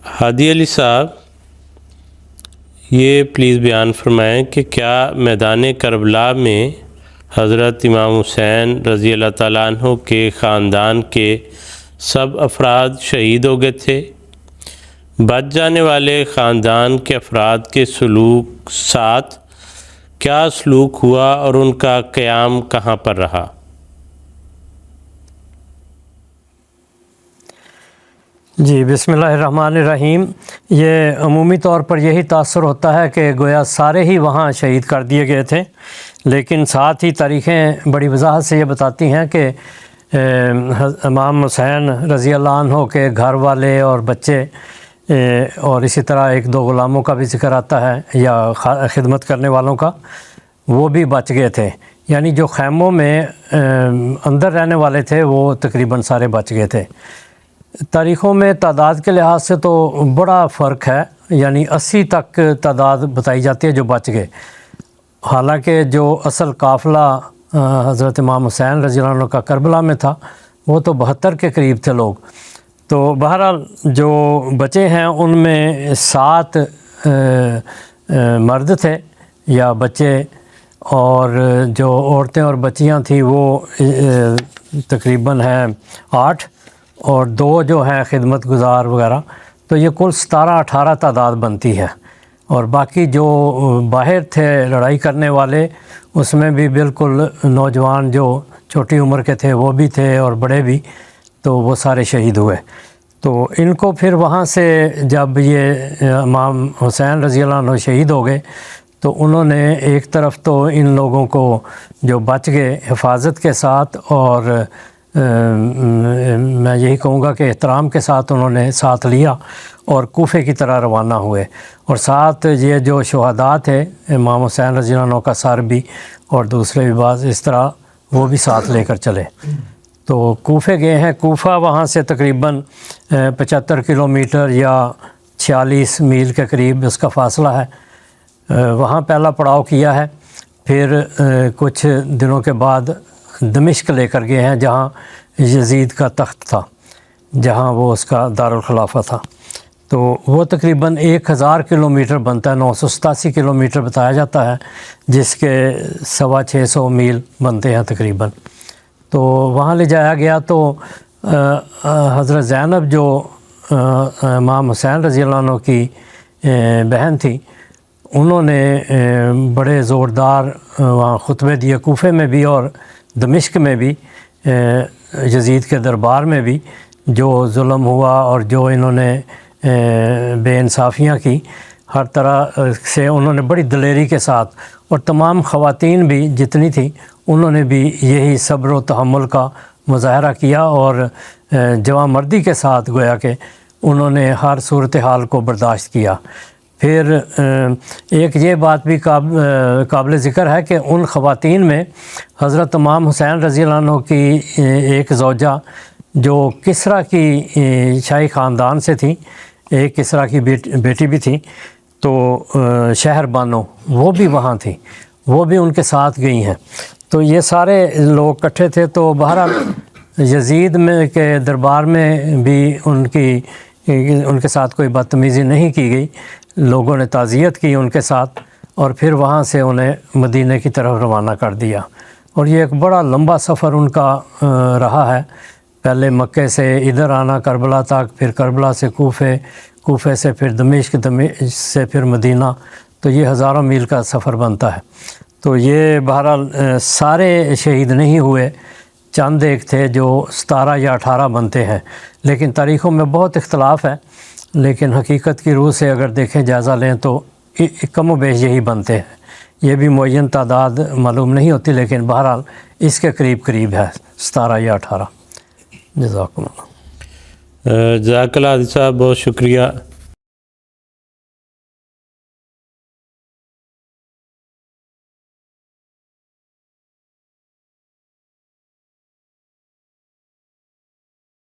ہادی علی صاحب، یہ پلیز بیان فرمائیں کہ کیا میدان کربلا میں حضرت امام حسین رضی اللہ تعالیٰ عنہ کے خاندان کے سب افراد شہید ہو گئے تھے؟ بچ جانے والے خاندان کے افراد کے سلوک ساتھ کیا سلوک ہوا اور ان کا قیام کہاں پر رہا؟ جی، بسم اللہ الرحمن الرحیم۔ یہ عمومی طور پر یہی تاثر ہوتا ہے کہ گویا سارے ہی وہاں شہید کر دیے گئے تھے، لیکن ساتھ ہی تاریخیں بڑی وضاحت سے یہ بتاتی ہیں کہ امام حسین رضی اللہ عنہ کے گھر والے اور بچے اور اسی طرح ایک دو غلاموں کا بھی ذکر آتا ہے یا خدمت کرنے والوں کا، وہ بھی بچ گئے تھے۔ یعنی جو خیموں میں اندر رہنے والے تھے وہ تقریباً سارے بچ گئے تھے۔ تاریخوں میں تعداد کے لحاظ سے تو بڑا فرق ہے، یعنی 80 تک تعداد بتائی جاتی ہے جو بچ گئے، حالانکہ جو اصل قافلہ حضرت امام حسین رضی اللہ عنہ کا کربلا میں تھا وہ تو 72 کے قریب تھے لوگ۔ تو بہرحال جو بچے ہیں ان میں 7 مرد تھے یا بچے، اور جو عورتیں اور بچیاں تھیں وہ تقریباً ہیں 8، اور 2 جو ہیں خدمت گزار وغیرہ، تو یہ کل 17-18 تعداد بنتی ہے۔ اور باقی جو باہر تھے لڑائی کرنے والے، اس میں بھی بالکل نوجوان جو چھوٹی عمر کے تھے وہ بھی تھے اور بڑے بھی، تو وہ سارے شہید ہوئے۔ تو ان کو پھر وہاں سے جب یہ امام حسین رضی اللہ عنہ شہید ہو گئے تو انہوں نے ایک طرف تو ان لوگوں کو جو بچ گئے حفاظت کے ساتھ اور میں یہی کہوں گا کہ احترام کے ساتھ انہوں نے ساتھ لیا اور کوفے کی طرح روانہ ہوئے، اور ساتھ یہ جو شہداء تھے امام حسین رضی اللہ عنہ کا سر بھی اور دوسرے بھی بعض اس طرح وہ بھی ساتھ لے کر چلے۔ تو کوفے گئے ہیں۔ کوفہ وہاں سے تقریباً 75 کلومیٹر یا 46 میل کے قریب اس کا فاصلہ ہے۔ وہاں پہلا پڑاؤ کیا ہے، پھر کچھ دنوں کے بعد دمشق لے کر گئے ہیں جہاں یزید کا تخت تھا، جہاں وہ اس کا دارالخلافہ تھا۔ تو وہ تقریباً 1000 کلومیٹر بنتا ہے، 987 کلومیٹر بتایا جاتا ہے، جس کے 650 میل بنتے ہیں تقریباً۔ تو وہاں لے جایا گیا تو حضرت زینب جو امام حسین رضی اللہ عنہ کی بہن تھی، انہوں نے بڑے زوردار وہاں خطبے دیے، کوفے میں بھی اور دمشق میں بھی، یزید کے دربار میں بھی جو ظلم ہوا اور جو انہوں نے بے انصافیاں کی، ہر طرح سے انہوں نے بڑی دلیری کے ساتھ، اور تمام خواتین بھی جتنی تھیں انہوں نے بھی یہی صبر و تحمل کا مظاہرہ کیا اور جواں مردی کے ساتھ گویا کہ انہوں نے ہر صورتحال کو برداشت کیا۔ پھر ایک یہ بات بھی قابل ذکر ہے کہ ان خواتین میں حضرت امام حسین رضی اللہ عنہ کی ایک زوجہ جو کسریٰ کی شاہی خاندان سے تھی، ایک کسریٰ کی بیٹی بھی تھی، تو شہر بانو وہ بھی وہاں تھی، وہ بھی ان کے ساتھ گئی ہیں۔ تو یہ سارے لوگ اکٹھے تھے۔ تو بہرحال یزید میں کے دربار میں بھی ان کے ساتھ کوئی بدتمیزی نہیں کی گئی، لوگوں نے تعزیت کی ان کے ساتھ، اور پھر وہاں سے انہیں مدینہ کی طرف روانہ کر دیا۔ اور یہ ایک بڑا لمبا سفر ان کا رہا ہے، پہلے مکے سے ادھر آنا کربلا تک، پھر کربلا سے کوفے سے پھر دمشق سے پھر مدینہ، تو یہ ہزاروں میل کا سفر بنتا ہے۔ تو یہ بہرحال سارے شہید نہیں ہوئے، چند ایک تھے جو 17 یا 18 بنتے ہیں، لیکن تاریخوں میں بہت اختلاف ہے، لیکن حقیقت کی روح سے اگر دیکھیں جائزہ لیں تو کم و بیش یہی بنتے ہیں۔ یہ بھی معین تعداد معلوم نہیں ہوتی، لیکن بہرحال اس کے قریب ہے 17 یا 18۔ جزاکم اللہ۔ جزاک اللہ حاجی صاحب، بہت شکریہ۔